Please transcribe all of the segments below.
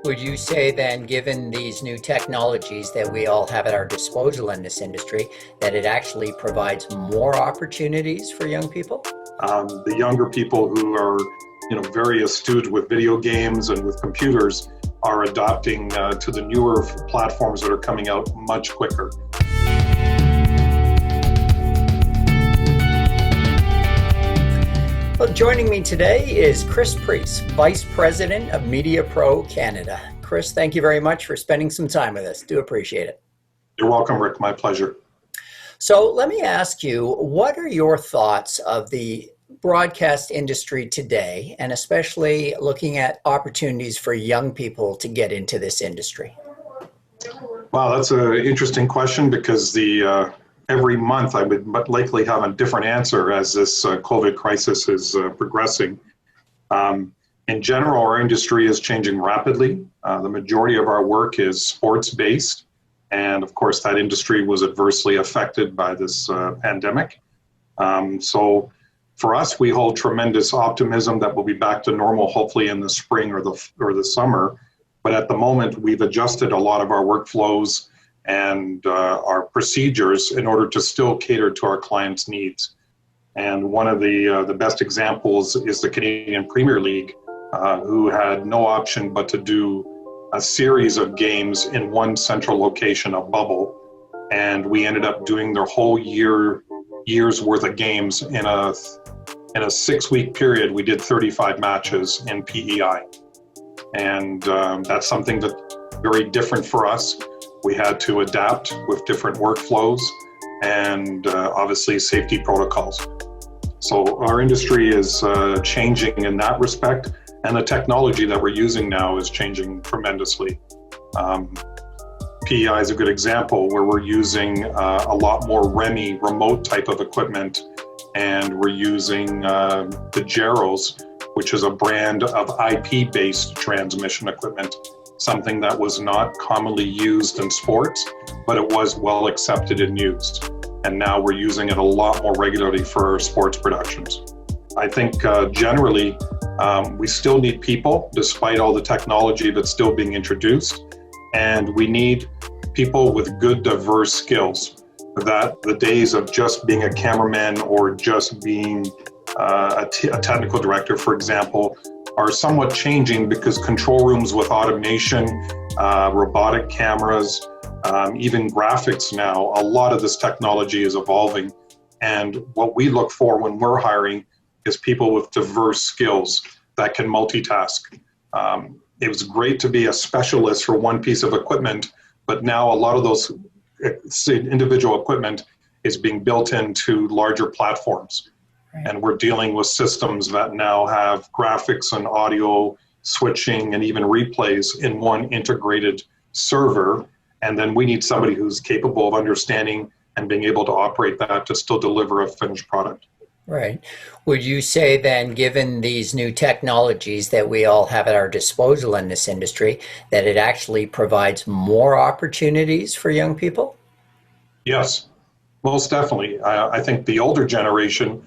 Would you say then, given these new technologies that we all have at our disposal in this industry, that it actually provides more opportunities for young people? The younger people who are, very astute with video games and with computers are adopting to the newer platforms that are coming out much quicker. Well, joining me today is Chris Priess, Vice President of MediaPro Canada. Chris, thank you very much for spending some time with us. Do appreciate it. You're welcome, Rick. My pleasure. So let me ask you, what are your thoughts of the broadcast industry today, and especially looking at opportunities for young people to get into this industry? Wow, that's an interesting question because every month I would likely have a different answer as this COVID crisis is progressing. In general, our industry is changing rapidly. The majority of our work is sports-based, and of course that industry was adversely affected by this pandemic. So for us, we hold tremendous optimism that we'll be back to normal hopefully in the spring or the summer. But at the moment, we've adjusted a lot of our workflows and our procedures in order to still cater to our clients' needs. And one of the best examples is the Canadian Premier League, who had no option but to do a series of games in one central location, a bubble. And we ended up doing their whole year's worth of games in a 6-week period. We did 35 matches in PEI. And that's something that's very different for us. We had to adapt with different workflows and obviously safety protocols. So our industry is changing in that respect, and the technology that we're using now is changing tremendously. PEI is a good example where we're using a lot more REMI, remote type of equipment, and we're using the Geros, which is a brand of IP-based transmission equipment, something that was not commonly used in sports, but it was well accepted and used. And now we're using it a lot more regularly for our sports productions. I think generally, we still need people, despite all the technology that's still being introduced. And we need people with good, diverse skills. That the days of just being a cameraman or just being a technical director, for example, are somewhat changing because control rooms with automation, robotic cameras, even graphics now, a lot of this technology is evolving. And what we look for when we're hiring is people with diverse skills that can multitask. It was great to be a specialist for one piece of equipment, but now a lot of those individual equipment is being built into larger platforms. And we're dealing with systems that now have graphics and audio switching and even replays in one integrated server. And then we need somebody who's capable of understanding and being able to operate that to still deliver a finished product. Right. Would you say then, given these new technologies that we all have at our disposal in this industry, that it actually provides more opportunities for young people? Yes, most definitely. I think the older generation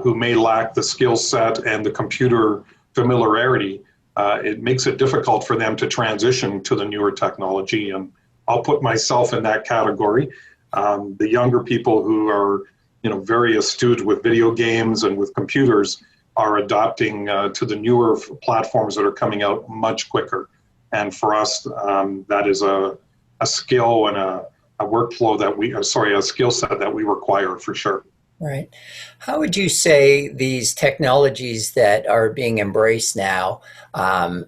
who may lack the skill set and the computer familiarity, it makes it difficult for them to transition to the newer technology. And I'll put myself in that category. The younger people who are, very astute with video games and with computers are adopting to the newer platforms that are coming out much quicker. And for us, that is a skill and a workflow that a skill set that we require for sure. Right. How would you say these technologies that are being embraced now,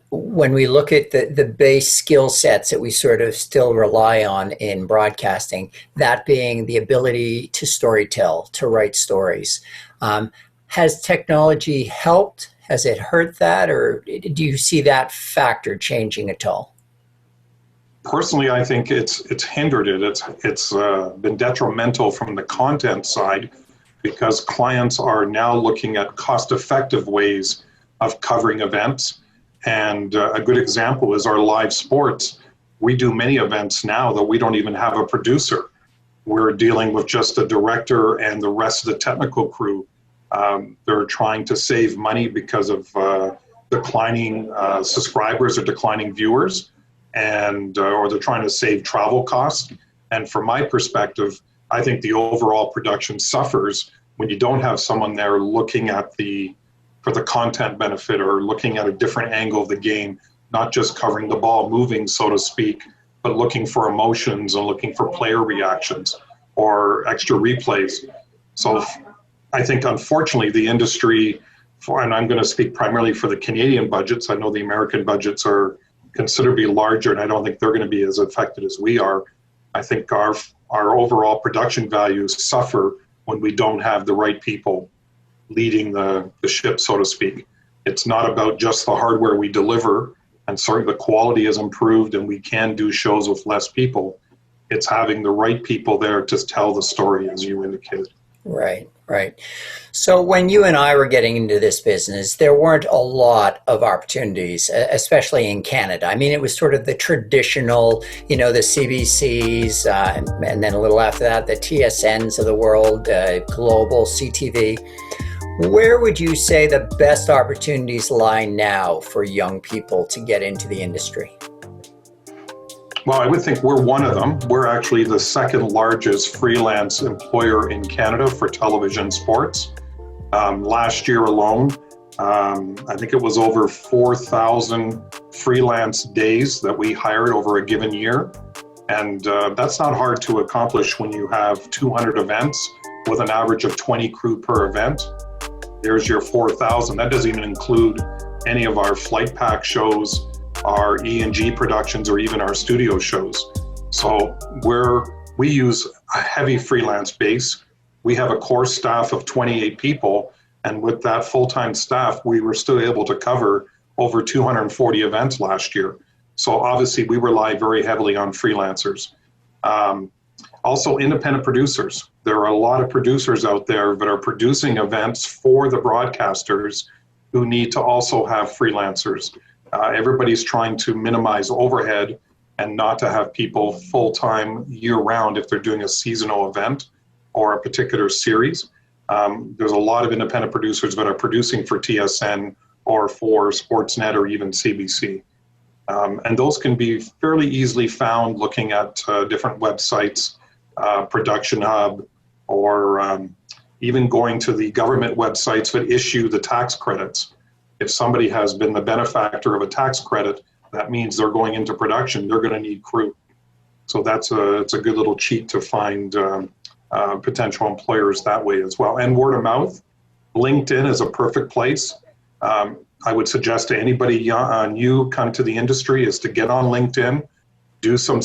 when we look at the base skill sets that we sort of still rely on in broadcasting, that being the ability to storytell, to write stories, has technology helped? Has it hurt that? Or do you see that factor changing at all? Personally, I think it's hindered it. It's been detrimental from the content side, because clients are now looking at cost-effective ways of covering events. And a good example is our live sports. We do many events now that we don't even have a producer. We're dealing with just a director and the rest of the technical crew. They're trying to save money because of declining subscribers or declining viewers, and or they're trying to save travel costs. And from my perspective, I think the overall production suffers when you don't have someone there looking at for the content benefit, or looking at a different angle of the game, not just covering the ball moving, so to speak, but looking for emotions and looking for player reactions or extra replays. So I think, unfortunately, the industry, and I'm going to speak primarily for the Canadian budgets. I know the American budgets are considerably larger, and I don't think they're going to be as affected as we are. I think our overall production values suffer when we don't have the right people leading the ship, so to speak. It's not about just the hardware we deliver, and certainly the quality has improved and we can do shows with less people. It's having the right people there to tell the story, as you indicated. Right, right. So when you and I were getting into this business, there weren't a lot of opportunities, especially in Canada. I mean, it was sort of the traditional, the CBCs, and then a little after that, the TSNs of the world, global CTV. Where would you say the best opportunities lie now for young people to get into the industry? Well, I would think we're one of them. We're actually the second largest freelance employer in Canada for television sports. Last year alone, I think it was over 4,000 freelance days that we hired over a given year. And that's not hard to accomplish when you have 200 events with an average of 20 crew per event. There's your 4,000. That doesn't even include any of our flight pack shows, our E&G productions, or even our studio shows. So we use a heavy freelance base. We have a core staff of 28 people, and with that full-time staff, we were still able to cover over 240 events last year. So obviously we rely very heavily on freelancers. Also, independent producers. There are a lot of producers out there that are producing events for the broadcasters who need to also have freelancers. Everybody's trying to minimize overhead and not to have people full-time year-round if they're doing a seasonal event or a particular series. There's a lot of independent producers that are producing for TSN or for Sportsnet or even CBC. And those can be fairly easily found looking at different websites, Production Hub, or even going to the government websites that issue the tax credits. If somebody has been the benefactor of a tax credit, that means they're going into production, they're going to need crew. So it's a good little cheat to find potential employers that way as well. And word of mouth, LinkedIn is a perfect place. I would suggest to anybody new come to the industry is to get on LinkedIn, do some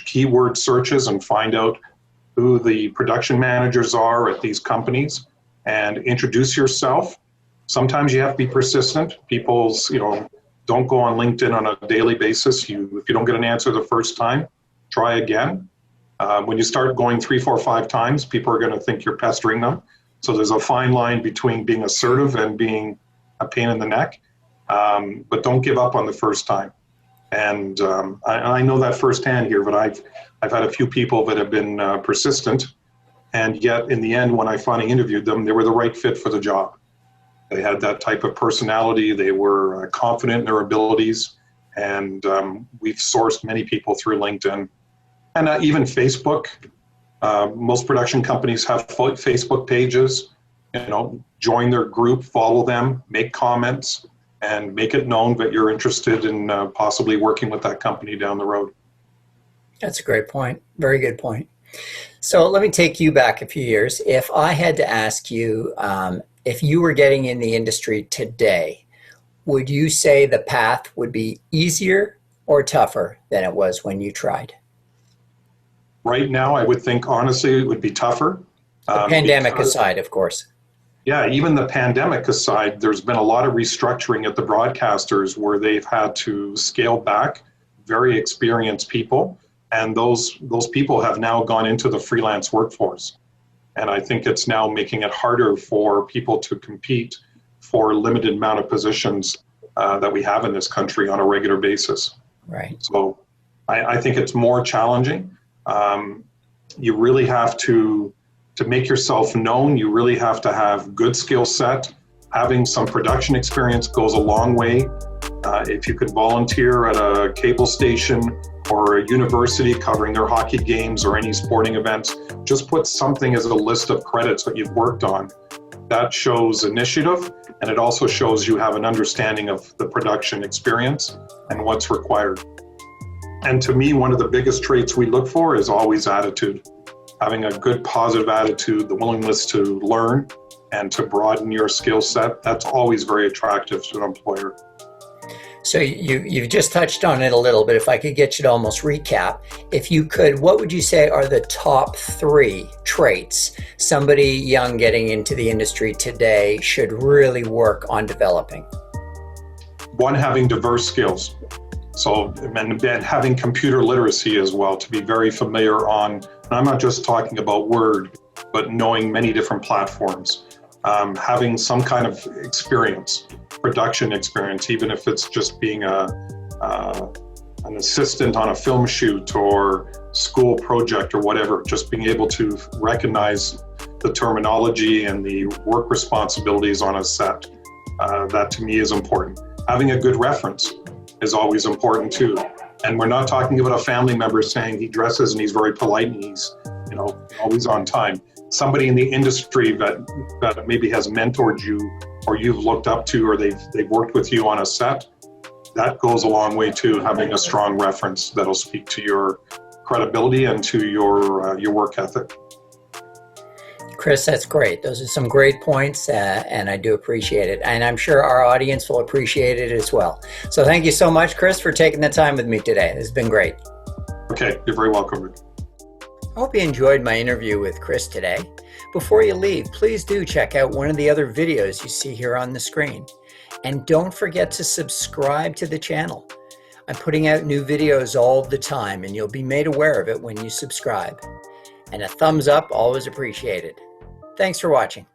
keyword searches, and find out who the production managers are at these companies, and introduce yourself. Sometimes you have to be persistent. People, don't go on LinkedIn on a daily basis. If you don't get an answer the first time, try again. When you start going 3, 4, 5 times, people are going to think you're pestering them. So there's a fine line between being assertive and being a pain in the neck. But don't give up on the first time. And I know that firsthand here, but I've had a few people that have been persistent, and yet in the end, when I finally interviewed them, they were the right fit for the job. They had that type of personality. They were confident in their abilities, and we've sourced many people through LinkedIn and even Facebook. Most production companies have Facebook pages. Join their group, follow them, make comments, and make it known that you're interested in possibly working with that company down the road. That's a great point. Very good point. So let me take you back a few years. If I had to ask you, if you were getting in the industry today, would you say the path would be easier or tougher than it was when you tried? Right now, I would think, honestly, it would be tougher. The pandemic aside, of course. Yeah, even the pandemic aside, there's been a lot of restructuring at the broadcasters where they've had to scale back very experienced people, and those people have now gone into the freelance workforce. And I think it's now making it harder for people to compete for a limited amount of positions that we have in this country on a regular basis. Right. So I think it's more challenging. You really have to make yourself known. You really have to have good skill set, Having some production experience goes a long way. If you could volunteer at a cable station or a university covering their hockey games or any sporting events, just put something as a list of credits that you've worked on. That shows initiative, and it also shows you have an understanding of the production experience and what's required. And to me, one of the biggest traits we look for is always attitude. Having a good positive attitude, the willingness to learn and to broaden your skill set, that's always very attractive to an employer. So you've just touched on it a little bit. If I could get you to almost recap, if you could, what would you say are the top 3 traits somebody young getting into the industry today should really work on developing? 1, having diverse skills. So, and having computer literacy as well, to be very familiar on, and I'm not just talking about Word, but knowing many different platforms. Having some kind of experience, production experience, even if it's just being an assistant on a film shoot or school project or whatever, just being able to recognize the terminology and the work responsibilities on a set. That to me is important. Having a good reference is always important too. And we're not talking about a family member saying he dresses and he's very polite and he's, always on time. Somebody in the industry that maybe has mentored you or you've looked up to or they've worked with you on a set, that goes a long way too, having a strong reference that'll speak to your credibility and to your work ethic. Chris, that's great. Those are some great points, and I do appreciate it. And I'm sure our audience will appreciate it as well. So thank you so much, Chris, for taking the time with me today. This has been great. Okay, you're very welcome. I hope you enjoyed my interview with Chris today. Before you leave, please do check out one of the other videos you see here on the screen. And don't forget to subscribe to the channel. I'm putting out new videos all the time, and you'll be made aware of it when you subscribe. And a thumbs up, always appreciated. Thanks for watching.